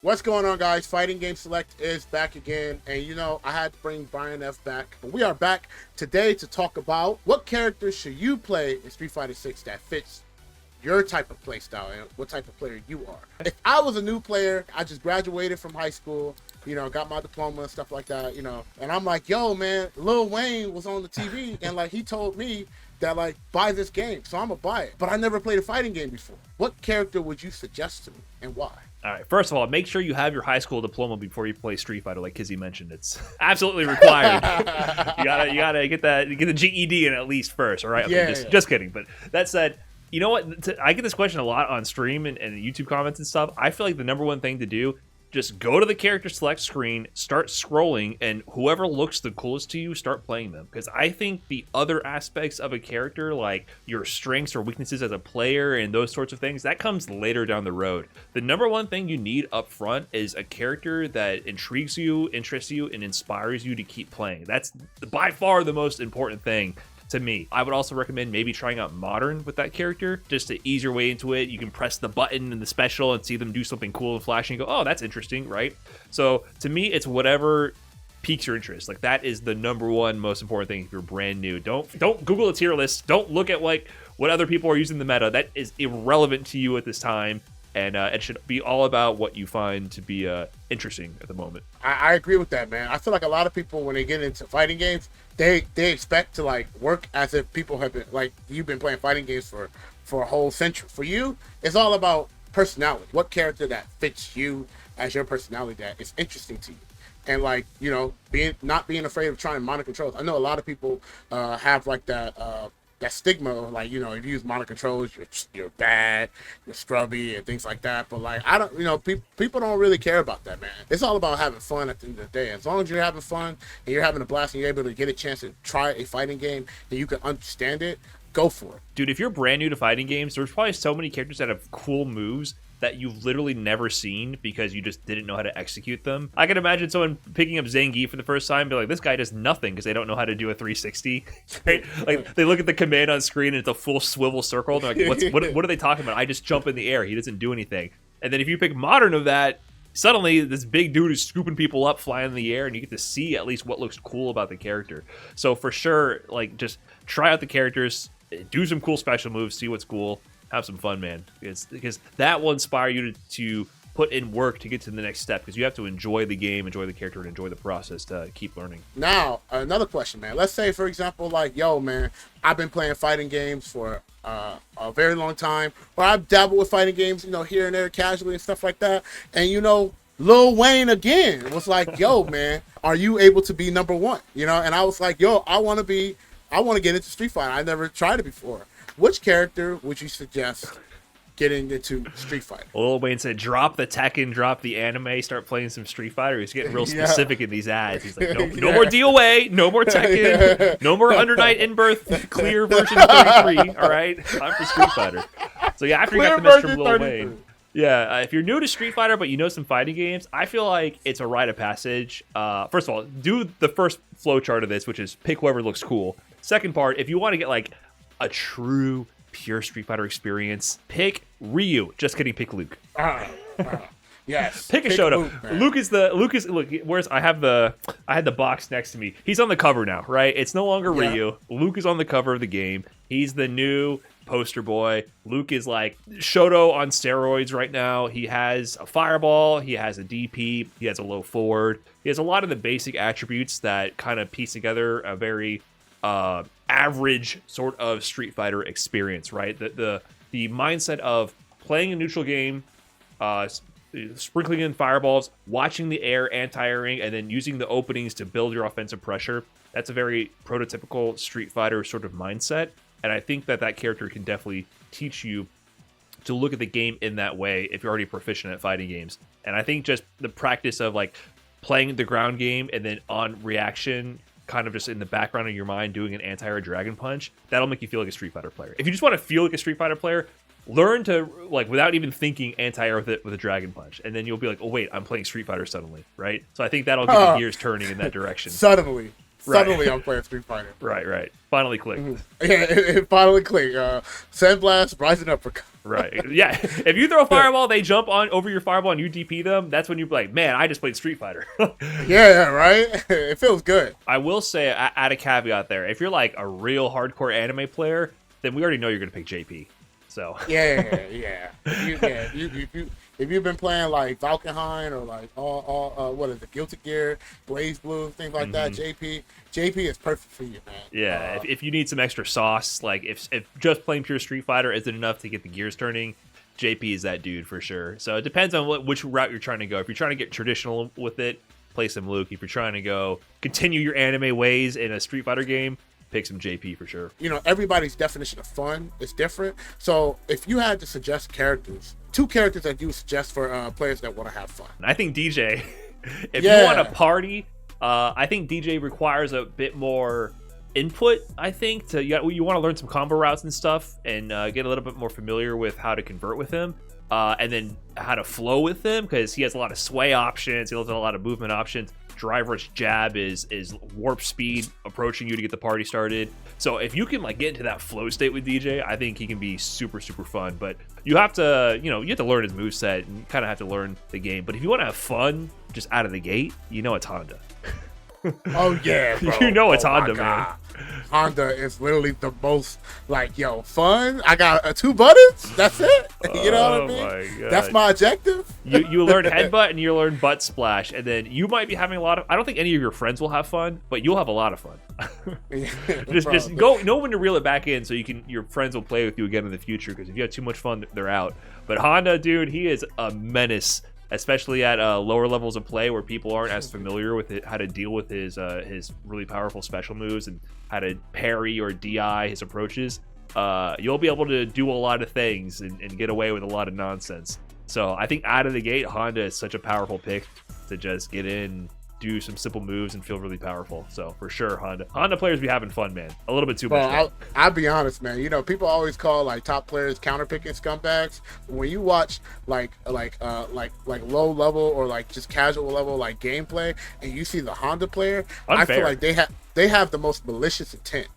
What's going on, guys? Fighting Game Select is back again, and I had to bring Brian F back, but we are back today to talk about what characters should you play in Street Fighter 6 that fits your type of play style and what type of player you are. If I was a new player, I just graduated from high school, got my diploma and stuff like that, and I'm like, yo, man, Lil Wayne was on the TV, and like he told me that like buy this game, so I'm gonna buy it. But I never played a fighting game before. What character would you suggest to me, and why? All right. First of all, make sure you have your high school diploma before you play Street Fighter, like Kizzie mentioned. It's absolutely required. you gotta get the GED in at least first. All right. Okay, just kidding. But that said, you know what? I get this question a lot on stream and YouTube comments and stuff. I feel like the number one thing to do, just go to the character select screen, start scrolling, and whoever looks the coolest to you, start playing them. Because I think the other aspects of a character, like your strengths or weaknesses as a player and those sorts of things, that comes later down the road. The number one thing you need up front is a character that intrigues you, interests you, and inspires you to keep playing. That's by far the most important thing to me. I would also recommend maybe trying out Modern with that character, just to ease your way into it. You can press the button in the special and see them do something cool and flashy and go, oh, that's interesting, right? So to me, it's whatever piques your interest. Like that is the number one most important thing if you're brand new. Don't Google a tier list. Don't look at like what other people are using the meta. That is irrelevant to you at this time. And it should be all about what you find to be interesting at the moment. I agree with that, man. I feel like a lot of people, when they get into fighting games, they expect to like work as if people have been like you've been playing fighting games for a whole century. For you, it's all about personality. What character that fits you as your personality that is interesting to you, and like not being afraid of trying mono controls. I know a lot of people have like that stigma of like, if you use mono controls, you're bad, you're scrubby and things like that. But like, I don't, people don't really care about that, man. It's all about having fun at the end of the day. As long as you're having fun and you're having a blast and you're able to get a chance to try a fighting game and you can understand it, go for it. Dude, if you're brand new to fighting games, there's probably so many characters that have cool moves that you've literally never seen because you just didn't know how to execute them. I can imagine someone picking up Zangief for the first time and be like, this guy does nothing because they don't know how to do a 360. Right? Like they look at the command on screen and it's a full swivel circle. And they're like, what are they talking about? I just jump in the air. He doesn't do anything. And then if you pick Modern of that, suddenly this big dude is scooping people up, flying in the air, and you get to see at least what looks cool about the character. So for sure, like just try out the characters, do some cool special moves, see what's cool. Have some fun, man, because that will inspire you to put in work to get to the next step, because you have to enjoy the game, enjoy the character, and enjoy the process to keep learning. Now, another question, man. Let's say, for example, like, yo, man, I've been playing fighting games for a very long time, or I've dabbled with fighting games, here and there casually and stuff like that, and, Lil Wayne again was like, yo, man, are you able to be number one? And I was like, yo, I want to get into Street Fighter. I never tried it before. Which character would you suggest getting into Street Fighter? Lil Wayne said, drop the Tekken, drop the anime, start playing some Street Fighter. He's getting real specific in these ads. He's like, no more DOA, no more Tekken, no more Under Night In-Birth, clear version 33, all right? Time for Street Fighter. So yeah, after you got the message from Lil Wayne. Yeah, if you're new to Street Fighter but you know some fighting games, I feel like it's a rite of passage. First of all, do the first flowchart of this, which is pick whoever looks cool. Second part, if you want to get like a true pure Street Fighter experience, pick Ryu. Just kidding, pick Luke. Yes. Pick a Shoto. Look, I had the box next to me. He's on the cover now, right? It's no longer Ryu. Luke is on the cover of the game. He's the new poster boy. Luke is like Shoto on steroids right now. He has a fireball, he has a DP, he has a low forward. He has a lot of the basic attributes that kind of piece together a very average sort of Street Fighter experience, right? The mindset of playing a neutral game, sprinkling in fireballs, watching the air, anti-airing, and then using the openings to build your offensive pressure. That's a very prototypical Street Fighter sort of mindset, and I think that character can definitely teach you to look at the game in that way if you're already proficient at fighting games. And I think just the practice of like playing the ground game and then on reaction, kind of just in the background of your mind doing an anti-air dragon punch, that'll make you feel like a Street Fighter player. If you just want to feel like a Street Fighter player, learn to, like, without even thinking, anti-air with a dragon punch, and then you'll be like, oh wait, I'm playing Street Fighter suddenly, right? So I think that'll get the gears turning in that direction. Suddenly I'm playing Street Fighter. Right. Finally clicked. Yeah, it finally clicked. Sandblast, Rising Uppercut. Right. Yeah. If you throw a fireball, they jump on over your fireball and you DP them. That's when you're like, man, I just played Street Fighter. Yeah, right. It feels good. I will say, add a caveat there. If you're like a real hardcore anime player, then we already know you're gonna pick JP. So Yeah. If you've been playing like Valkenheim or like all what is it, Guilty Gear, Blaze Blue, things like that, JP is perfect for you, man. Yeah, if you need some extra sauce, like if just playing pure Street Fighter isn't enough to get the gears turning, JP is that dude for sure. So it depends on which route you're trying to go. If you're trying to get traditional with it, play some Luke. If you're trying to go continue your anime ways in a Street Fighter game, pick some JP for sure. You know, everybody's definition of fun is different. So if you had to suggest characters, 2 characters that you would suggest for players that want to have fun. I think DJ. If you want to party, I think DJ requires a bit more input. I think you want to learn some combo routes and stuff, and get a little bit more familiar with how to convert with him, and then how to flow with him, because he has a lot of sway options. He has a lot of movement options. Drive rush jab is warp speed approaching you to get the party started. So if you can like get into that flow state with DJ, I think he can be super fun. But you have to learn his moveset and kind of have to learn the game. But if you want to have fun just out of the gate, it's Honda. Oh yeah, bro. It's Honda, man. Honda is literally the most fun. I got 2 buttons. That's it. You know what I mean? My God. That's my objective. You learn headbutt and you learn butt splash, and then you might be having a lot of. I don't think any of your friends will have fun, but you'll have a lot of fun. just know when to reel it back in, so your friends will play with you again in the future. Because if you have too much fun, they're out. But Honda, dude, he is a menace. Especially at lower levels of play where people aren't as familiar with it, how to deal with his really powerful special moves and how to parry or DI his approaches. You'll be able to do a lot of things and get away with a lot of nonsense. So I think out of the gate, Honda is such a powerful pick to just get in, do some simple moves, and feel really powerful. So for sure, Honda players be having fun, man. A little bit too much. I'll be honest, man. People always call like top players counterpicking scumbags. When you watch like low level or like just casual level like gameplay, and you see the Honda player, Unfair. I feel like they have the most malicious intent.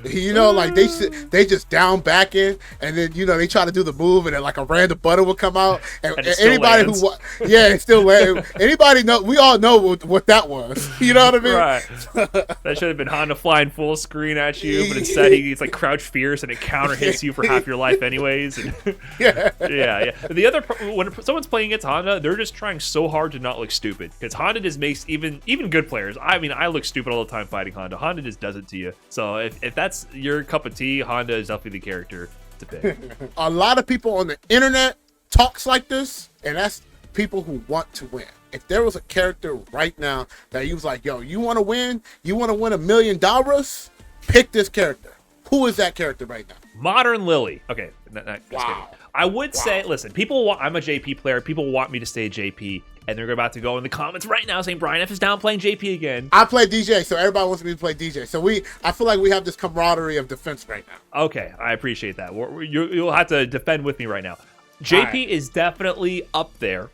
Like they just down back it, and then they try to do the move, and then like a random button will come out, and anybody lands. It still lands. Anybody know? We all know what that was. You know what I mean? Right. That should have been Honda flying full screen at you, but instead he's like crouch fierce, and it counter hits you for half your life anyways. And yeah. The other when someone's playing against Honda, they're just trying so hard to not look stupid, because Honda just makes even good players. I mean, I look stupid all the time fighting Honda. Honda just does it to you. So if that's your cup of tea, Honda is definitely the character to pick. A lot of people on the internet talks like this, and that's people who want to win. If there was a character right now that you was like, you want to win? You want to win $1 million? Pick this character. Who is that character right now? Modern Lily. Okay, just kidding. I would say, listen, I'm a JP player. People want me to stay JP, and they're about to go in the comments right now saying Brian F is down playing JP again. I play DJ, so everybody wants me to play DJ. So I feel like we have this camaraderie of defense right now. Okay, I appreciate that. You'll have to defend with me right now. JP is definitely up there.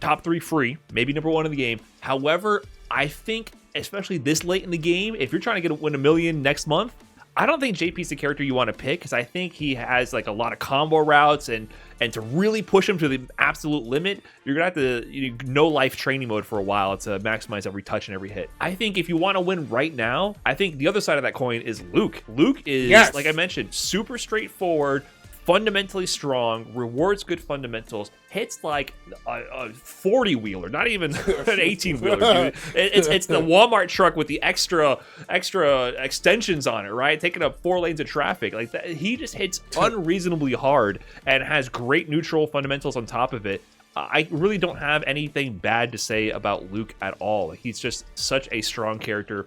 Top 3 free, maybe number 1 in the game. However, I think, especially this late in the game, if you're trying to win $1 million next month, I don't think JP's the character you want to pick, because I think he has like a lot of combo routes, and to really push him to the absolute limit, you're gonna have to no life training mode for a while to maximize every touch and every hit. I think if you want to win right now, I think the other side of that coin is Luke. Luke is, like I mentioned, super straightforward, fundamentally strong, rewards good fundamentals, hits like a 40-wheeler, not even an 18-wheeler. It's the Walmart truck with the extra extensions on it, right? Taking up 4 lanes of traffic. Like that, he just hits unreasonably hard and has great neutral fundamentals on top of it. I really don't have anything bad to say about Luke at all. He's just such a strong character.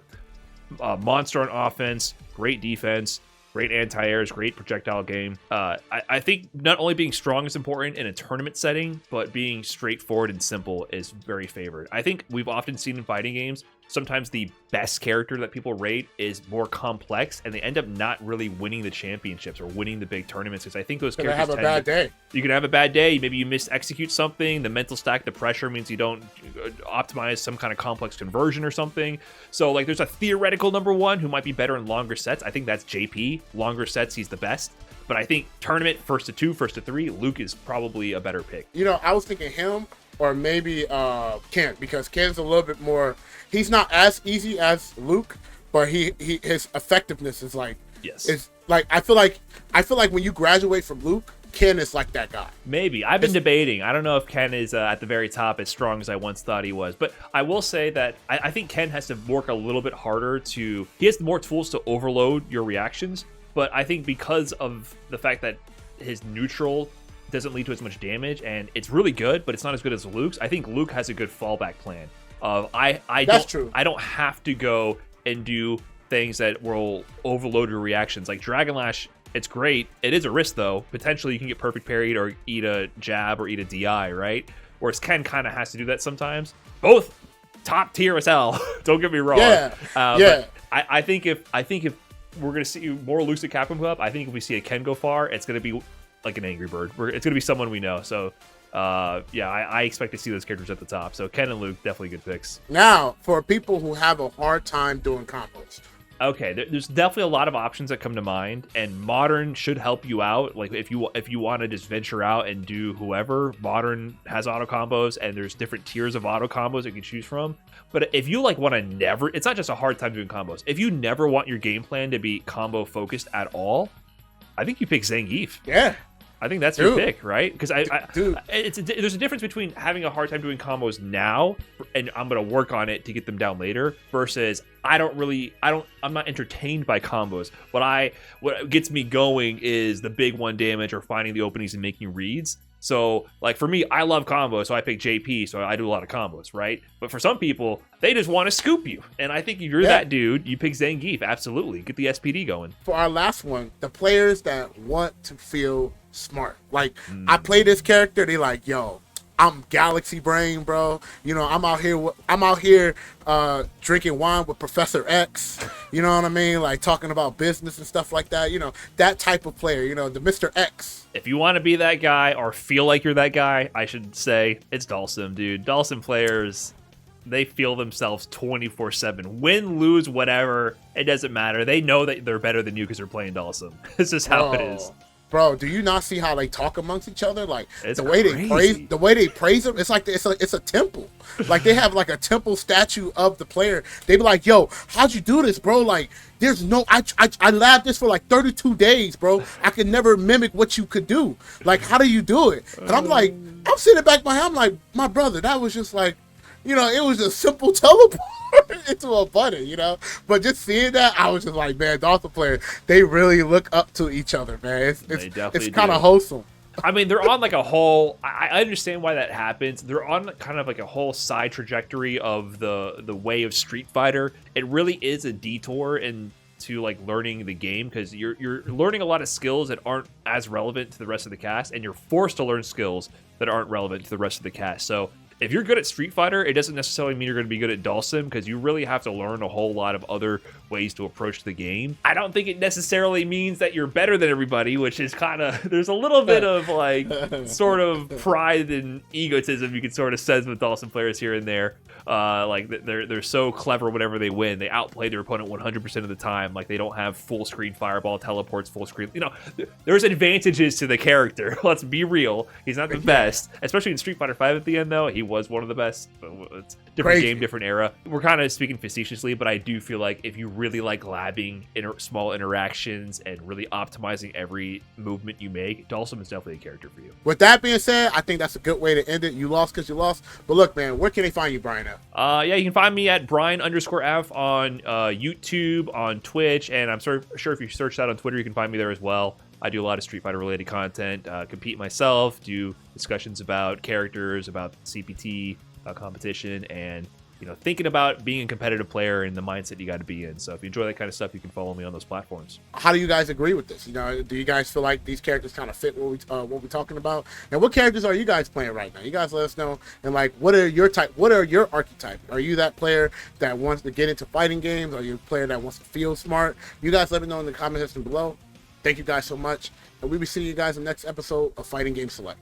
Monster on offense, great defense, great anti-airs, great projectile game. I think not only being strong is important in a tournament setting, but being straightforward and simple is very favored. I think we've often seen in fighting games, sometimes the best character that people rate is more complex, and they end up not really winning the championships or winning the big tournaments, because I think those characters have a bad day. You can have a bad day. Maybe you mis-execute something. The mental stack, the pressure means you don't optimize some kind of complex conversion or something. So there's a theoretical number 1 who might be better in longer sets. I think that's JP. Longer sets, he's the best. But I think tournament, first to 2, first to 3, Luke is probably a better pick. You know, I was thinking him or maybe Ken, because Ken's a little bit more. He's not as easy as Luke, but his effectiveness is like is like I feel like when you graduate from Luke, Ken is like that guy. Maybe. I've been debating. I don't know if Ken is at the very top as strong as I once thought he was. But I will say that I think Ken has to work a little bit harder to... He has more tools to overload your reactions. But I think because of the fact that his neutral doesn't lead to as much damage, and it's really good, but it's not as good as Luke's, I think Luke has a good fallback plan. That's true. I don't have to go and do things that will overload your reactions. Like Dragon Lash... It's great. It is a risk, though. Potentially, you can get perfect parried or eat a jab or eat a DI, right? Whereas Ken kind of has to do that sometimes. Both top tier as hell. Don't get me wrong. Yeah. But I think if we're gonna see more Luke's at Capcom Cup, I think if we see a Ken go far, it's gonna be like an Angry Bird. It's gonna be someone we know. So, I expect to see those characters at the top. So Ken and Luke definitely good picks. Now, for people who have a hard time doing combos. Okay, there's definitely a lot of options that come to mind, and Modern should help you out. Like if you want to just venture out and do whoever, Modern has auto combos, and there's different tiers of auto combos you can choose from. But if you like want to never, it's not just a hard time doing combos. If you never want your game plan to be combo focused at all, I think you pick Zangief. Yeah. I think that's your pick, right? Because there's a difference between having a hard time doing combos now, and I'm gonna work on it to get them down later, versus I'm not entertained by combos. What gets me going is the big one damage or finding the openings and making reads. So, like for me, I love combos, so I pick JP, so I do a lot of combos, right? But for some people, they just want to scoop you, and I think if you're that dude, you pick Zangief. Absolutely, get the SPD going. For our last one, the players that want to feel smart. Like, I play this character, they like, yo, I'm Galaxy Brain, bro. You know, I'm out here drinking wine with Professor X. You know what I mean? Like talking about business and stuff like that. You know, that type of player, you know, the Mr. X. If you want to be that guy or feel like you're that guy, I should say it's Dhalsim, dude. Dhalsim players, they feel themselves 24/7. Win, lose, whatever, it doesn't matter. They know that they're better than you because they're playing Dhalsim. This is how it is. Bro, do you not see how they talk amongst each other? Like it's the way crazy. they praise them, it's like it's a temple. Like they have like a temple statue of the player. They be like, "Yo, how'd you do this, bro? Like, there's no I labbed this for like 32 days, bro. I could never mimic what you could do. Like, how do you do it?" And I'm like, I'm sitting back my head, I'm like, my brother, that was just like, you know, it was a simple teleport into a button, you know. But just seeing that, I was just like, man, Dhalsim players, they really look up to each other, man. It's kind of wholesome. I mean, they're on like a whole. I understand why that happens. They're on kind of like a whole side trajectory of the way of Street Fighter. It really is a detour into like learning the game, because you're learning a lot of skills that aren't as relevant to the rest of the cast, and you're forced to learn skills that aren't relevant to the rest of the cast. So if you're good at Street Fighter, it doesn't necessarily mean you're going to be good at Dhalsim, because you really have to learn a whole lot of other ways to approach the game. I don't think it necessarily means that you're better than everybody, which is kind of, there's a little bit of like sort of pride and egotism you can sort of sense with Dhalsim players here and there. Like they're so clever whenever they win. They outplay their opponent 100% of the time. Like they don't have full screen fireball, teleports, full screen. You know, there's advantages to the character. Let's be real. He's not the best, especially in Street Fighter 5 at the end though. He was one of the best. It's different game, different era. We're kind of speaking facetiously, but I do feel like if you really like labbing small interactions and really optimizing every movement you make, Dhalsim is definitely a character for you. With that being said, I think that's a good way to end it. You lost because you lost. But look, man, where can they find you, Brian? Yeah, you can find me at Brian_F on YouTube, on Twitch, and I'm sure if you search that on Twitter, you can find me there as well. I do a lot of Street Fighter related content, compete myself, do discussions about characters, about CPT, competition, and you know, thinking about being a competitive player and the mindset you got to be in. So if you enjoy that kind of stuff, you can follow me on those platforms. How do you guys agree with this? You know, do you guys feel like these characters kind of fit what we're talking about? And what characters are you guys playing right now? You guys let us know. And like, what are your archetypes? Are you that player that wants to get into fighting games? Are you a player that wants to feel smart? You guys let me know in the comment section below. Thank you guys so much. And we will see you guys in the next episode of Fighting Game Select.